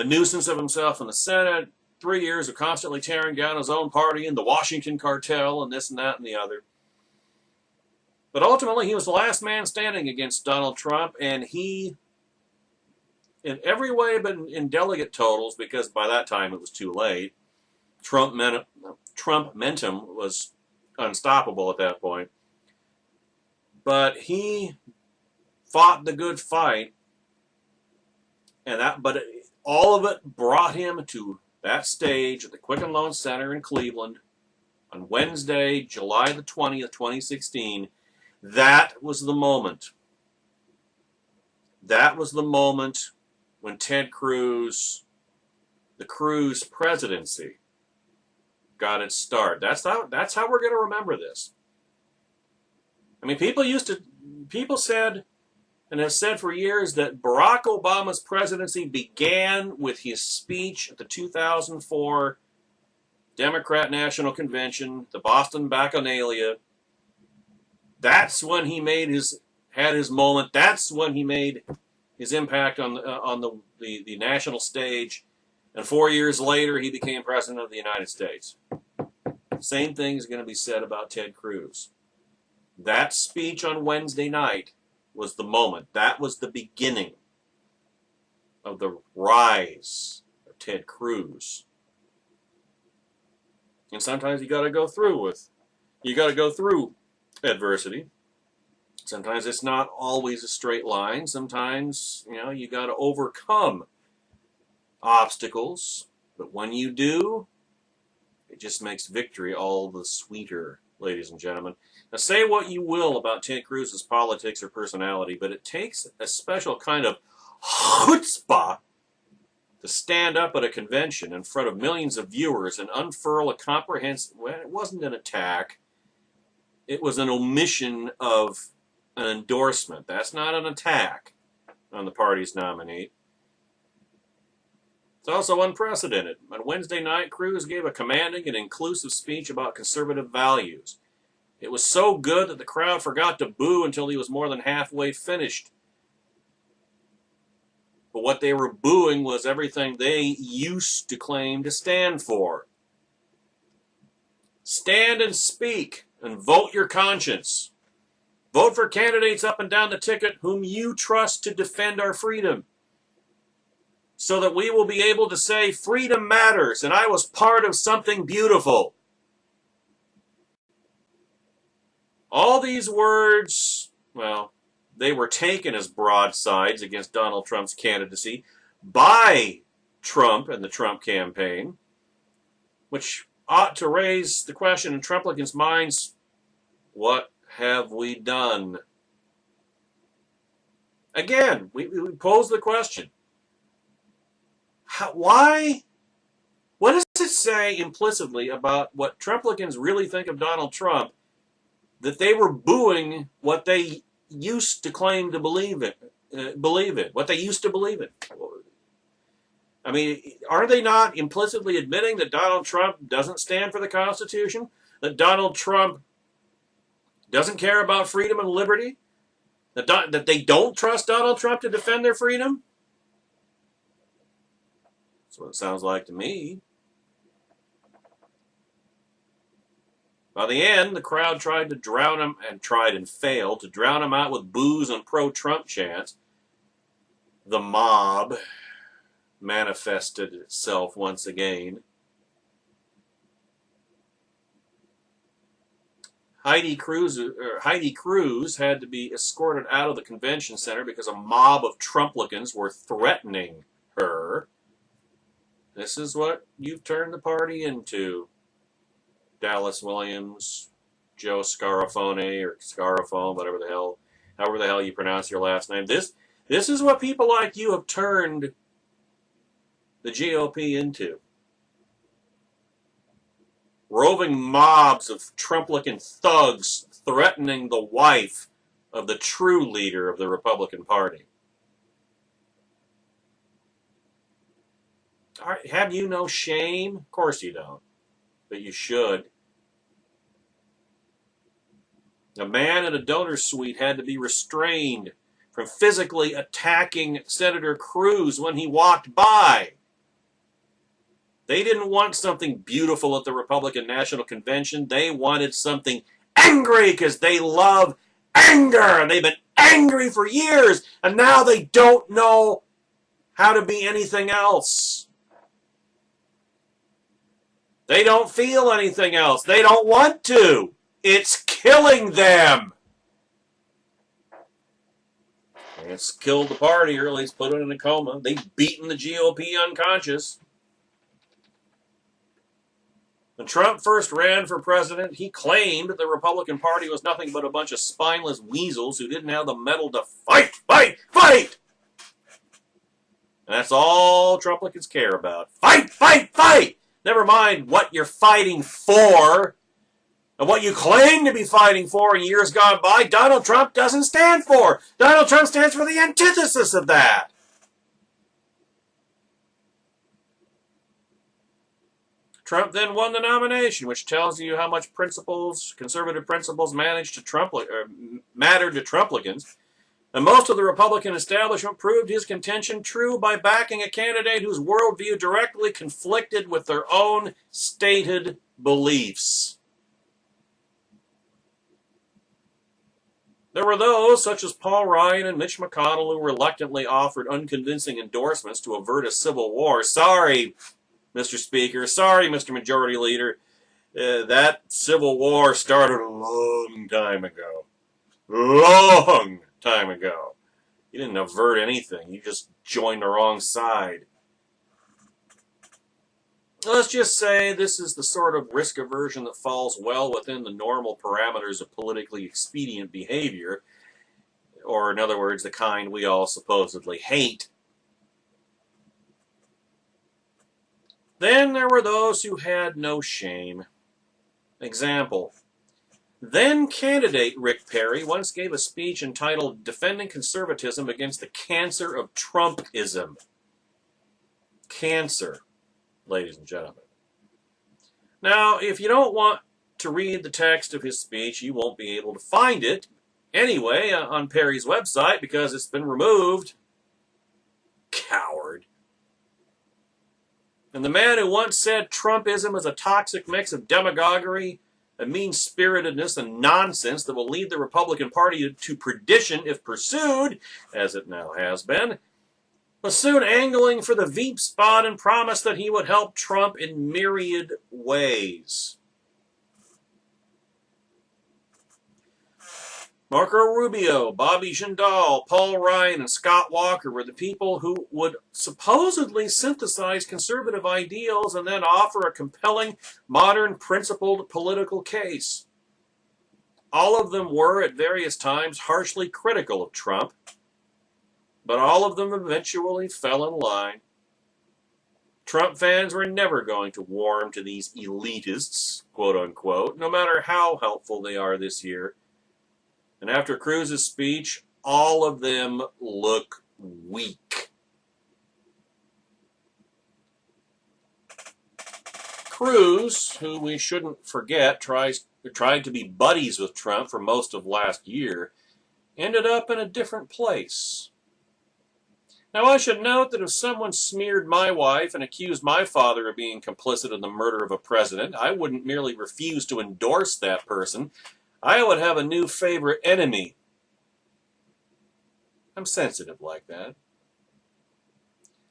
nuisance of himself in the Senate. 3 years of constantly tearing down his own party and the Washington cartel and this and that and the other. But ultimately, he was the last man standing against Donald Trump, and he, in every way but in delegate totals, because by that time it was too late, Trump momentum was unstoppable at that point. But he fought the good fight, but all of it brought him to that stage at the Quicken Loan Center in Cleveland on Wednesday, July the 20th, 2016. That was the moment. That was the moment when Ted Cruz, the Cruz presidency, got its start. That's how we're going to remember this. I mean, people said and have said for years that Barack Obama's presidency began with his speech at the 2004 Democrat National Convention, the Boston Bacchanalia. That's when he had his moment. That's when he made his impact on the national stage. And 4 years later, he became president of the United States. Same thing is going to be said about Ted Cruz. That speech on Wednesday night was the moment. That was the beginning of the rise of Ted Cruz. And sometimes you got to go through adversity. Sometimes it's not always a straight line. Sometimes, you got to overcome obstacles. But when you do, it just makes victory all the sweeter, ladies and gentlemen. Now, say what you will about Ted Cruz's politics or personality, but it takes a special kind of chutzpah to stand up at a convention in front of millions of viewers and unfurl a comprehensive, well, it wasn't an attack, it was an omission of an endorsement. That's not an attack on the party's nominee. It's also unprecedented. On Wednesday night, Cruz gave a commanding and inclusive speech about conservative values. It was so good that the crowd forgot to boo until he was more than halfway finished. But what they were booing was everything they used to claim to stand for. Stand and speak and vote your conscience. Vote for candidates up and down the ticket whom you trust to defend our freedom, so that we will be able to say freedom matters and I was part of something beautiful. All these words, well, they were taken as broadsides against Donald Trump's candidacy by Trump and the Trump campaign, which ought to raise the question in Trumplicans' minds, what have we done? Again, we pose the question. Why? What does it say implicitly about what Trumplicans really think of Donald Trump that they were booing what they used to claim to believe in, what they used to believe in? I mean, are they not implicitly admitting that Donald Trump doesn't stand for the Constitution? That Donald Trump doesn't care about freedom and liberty? That they don't trust Donald Trump to defend their freedom? That's what it sounds like to me. By the end, the crowd tried to drown him, and tried and failed to drown him out with boos and pro-Trump chants. The mob manifested itself once again. Heidi Cruz had to be escorted out of the convention center because a mob of Trumplicans were threatening her. This is what you've turned the party into. Dallas Williams, Joe Scarafone, or Scarafone, however the hell you pronounce your last name. This is what people like you have turned the GOP into. Roving mobs of Trumplican thugs threatening the wife of the true leader of the Republican Party. Have you no shame? Of course you don't, but you should. A man in a donor suite had to be restrained from physically attacking Senator Cruz when he walked by. They didn't want something beautiful at the Republican National Convention. They wanted something angry because they love anger. And they've been angry for years. And now they don't know how to be anything else. They don't feel anything else. They don't want to. It's killing them. It's killed the party, or at least put it in a coma. They've beaten the GOP unconscious. When Trump first ran for president, he claimed that the Republican Party was nothing but a bunch of spineless weasels who didn't have the mettle to fight, fight, fight! And that's all Trumplicans care about. Fight, fight, fight! Never mind what you're fighting for and what you claim to be fighting for in years gone by, Donald Trump doesn't stand for. Donald Trump stands for the antithesis of that. Trump then won the nomination, which tells you how much conservative principles mattered to Trumplicans. And most of the Republican establishment proved his contention true by backing a candidate whose worldview directly conflicted with their own stated beliefs. There were those, such as Paul Ryan and Mitch McConnell, who reluctantly offered unconvincing endorsements to avert a civil war. Sorry, Mr. Speaker. Sorry, Mr. Majority Leader. That civil war started a long time ago. Long time ago. You didn't avert anything. You just joined the wrong side. Let's just say this is the sort of risk aversion that falls well within the normal parameters of politically expedient behavior, or in other words, the kind we all supposedly hate. Then there were those who had no shame. Example. Then candidate Rick Perry once gave a speech entitled Defending Conservatism Against the Cancer of Trumpism. Cancer, ladies and gentlemen. Now, if you don't want to read the text of his speech, you won't be able to find it anyway on Perry's website because it's been removed. Coward. And the man who once said Trumpism is a toxic mix of demagoguery, a mean-spiritedness, and nonsense that will lead the Republican Party to perdition if pursued, as it now has been, was soon angling for the Veep spot and promised that he would help Trump in myriad ways. Marco Rubio, Bobby Jindal, Paul Ryan, and Scott Walker were the people who would supposedly synthesize conservative ideals and then offer a compelling, modern, principled political case. All of them were, at various times, harshly critical of Trump, but all of them eventually fell in line. Trump fans were never going to warm to these elitists, quote-unquote, no matter how helpful they are this year. And after Cruz's speech, all of them look weak. Cruz, who we shouldn't forget tried to be buddies with Trump for most of last year, ended up in a different place. Now, I should note that if someone smeared my wife and accused my father of being complicit in the murder of a president, I wouldn't merely refuse to endorse that person. I would have a new favorite enemy. I'm sensitive like that.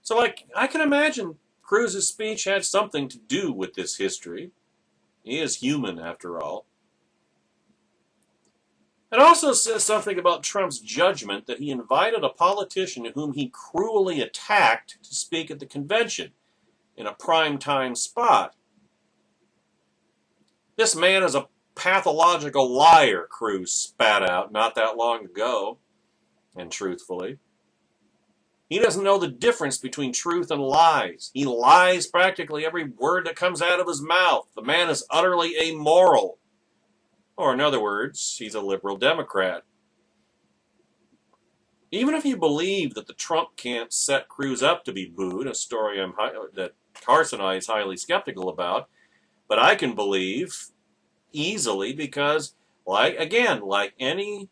So I can imagine Cruz's speech had something to do with this history. He is human, after all. It also says something about Trump's judgment that he invited a politician whom he cruelly attacked to speak at the convention in a primetime spot. This man is a pathological liar, Cruz spat out not that long ago, and truthfully. He doesn't know the difference between truth and lies. He lies practically every word that comes out of his mouth. The man is utterly amoral. Or in other words, he's a liberal Democrat. Even if you believe that the Trump camp set Cruz up to be booed, a story that Carson and I is highly skeptical about, but I can believe easily because, like any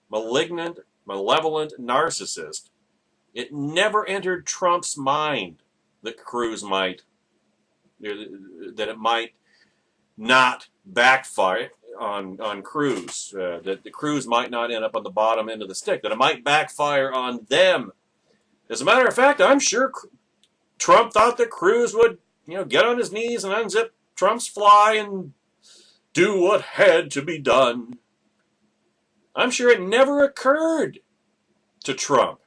malignant, malevolent narcissist, it never entered Trump's mind that that it might not backfire on Cruz, that the Cruz might not end up on the bottom end of the stick, that it might backfire on them. As a matter of fact, I'm sure Trump thought that Cruz would, get on his knees and unzip Trump's fly and do what had to be done. I'm sure it never occurred to Trump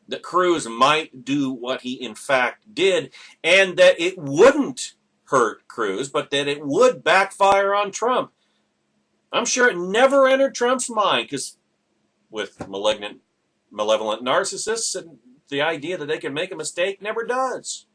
that Cruz might do what he in fact did, and that it wouldn't hurt Cruz, but that it would backfire on Trump. I'm sure it never entered Trump's mind, because with malevolent narcissists, the idea that they can make a mistake never does.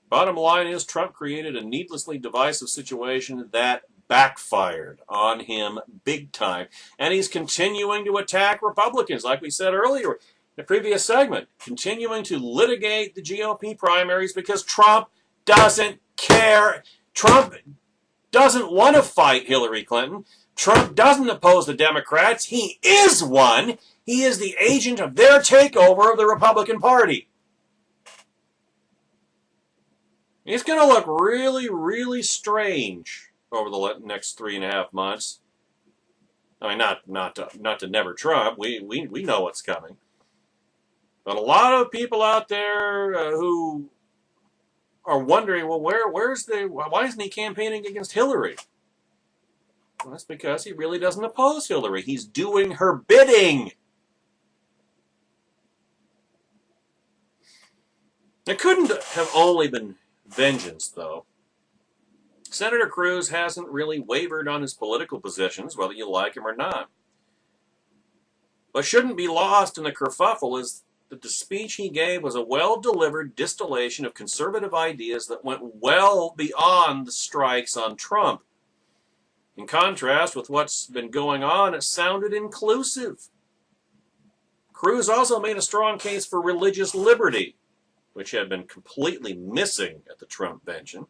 Bottom line is, Trump created a needlessly divisive situation that backfired on him big time. And he's continuing to attack Republicans, like we said earlier in the previous segment, continuing to litigate the GOP primaries because Trump doesn't care. Trump doesn't want to fight Hillary Clinton. Trump doesn't oppose the Democrats. He is one. He is the agent of their takeover of the Republican Party. It's going to look really, really strange over the next 3.5 months. I mean, not to never Trump. We know what's coming. But a lot of people out there who are wondering, well, why isn't he campaigning against Hillary? Well, that's because he really doesn't oppose Hillary. He's doing her bidding. It couldn't have only been vengeance, though. Senator Cruz hasn't really wavered on his political positions, whether you like him or not. What shouldn't be lost in the kerfuffle is that the speech he gave was a well-delivered distillation of conservative ideas that went well beyond the strikes on Trump. In contrast with what's been going on, it sounded inclusive. Cruz also made a strong case for religious liberty, which had been completely missing at the Trump convention,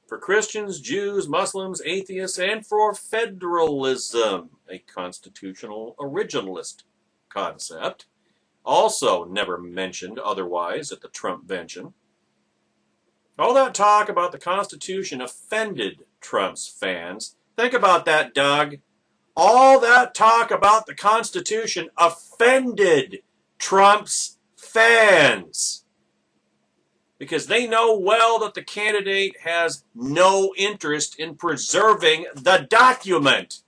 for Christians, Jews, Muslims, atheists, and for federalism, a constitutional originalist concept, also never mentioned otherwise at the Trump convention. All that talk about the Constitution offended Trump's fans. Think about that, Doug. All that talk about the Constitution offended Trump's fans, because they know well that the candidate has no interest in preserving the document.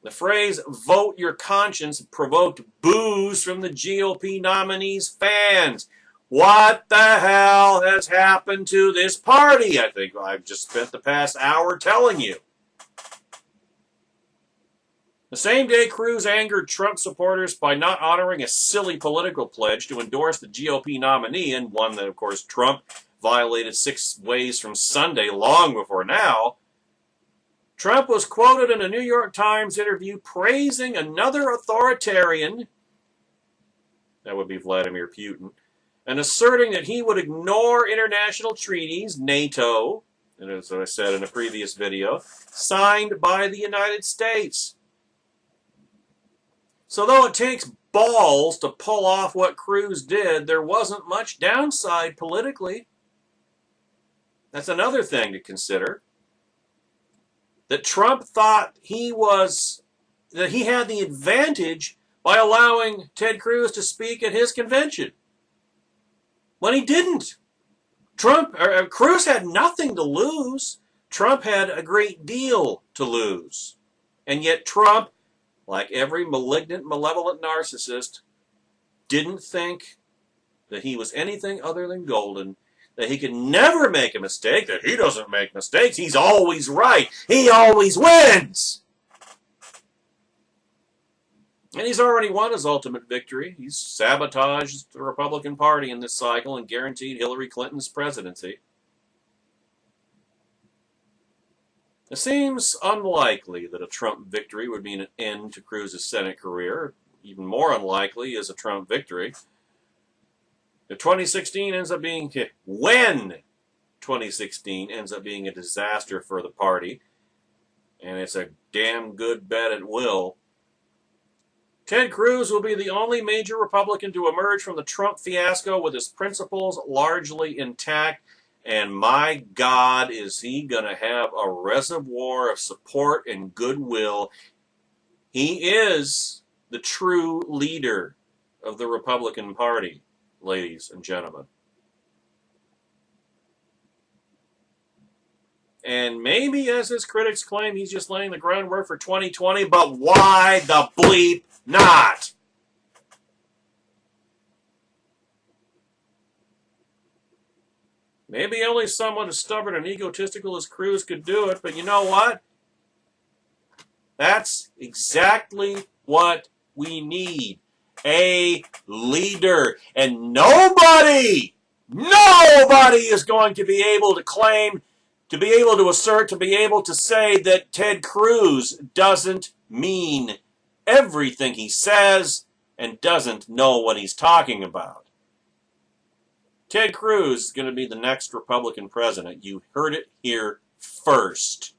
The phrase, vote your conscience, provoked boos from the GOP nominee's fans. What the hell has happened to this party? I think I've just spent the past hour telling you. The same day, Cruz angered Trump supporters by not honoring a silly political pledge to endorse the GOP nominee, and one that, of course, Trump violated 6 ways from Sunday long before now. Trump was quoted in a New York Times interview praising another authoritarian, that would be Vladimir Putin, and asserting that he would ignore international treaties, NATO, and as I said in a previous video, signed by the United States. So though it takes balls to pull off what Cruz did, there wasn't much downside politically. That's another thing to consider. That Trump thought that he had the advantage by allowing Ted Cruz to speak at his convention, when he didn't. Cruz had nothing to lose. Trump had a great deal to lose. And yet Trump, like every malignant, malevolent narcissist, didn't think that he was anything other than golden, that he could never make a mistake, that he doesn't make mistakes, he's always right, he always wins. And he's already won his ultimate victory. He's sabotaged the Republican Party in this cycle and guaranteed Hillary Clinton's presidency. It seems unlikely that a Trump victory would mean an end to Cruz's Senate career. Even more unlikely is a Trump victory. If 2016 ends up being, when 2016 ends up being a disaster for the party, and it's a damn good bet it will, Ted Cruz will be the only major Republican to emerge from the Trump fiasco with his principles largely intact. And my God, is he going to have a reservoir of support and goodwill. He is the true leader of the Republican Party, ladies and gentlemen. And maybe, as his critics claim, he's just laying the groundwork for 2020, but why the bleep not? Maybe only someone as stubborn and egotistical as Cruz could do it, but you know what? That's exactly what we need. A leader. And nobody is going to be able to claim, to be able to assert, to be able to say that Ted Cruz doesn't mean everything he says and doesn't know what he's talking about. Ted Cruz is going to be the next Republican president. You heard it here first.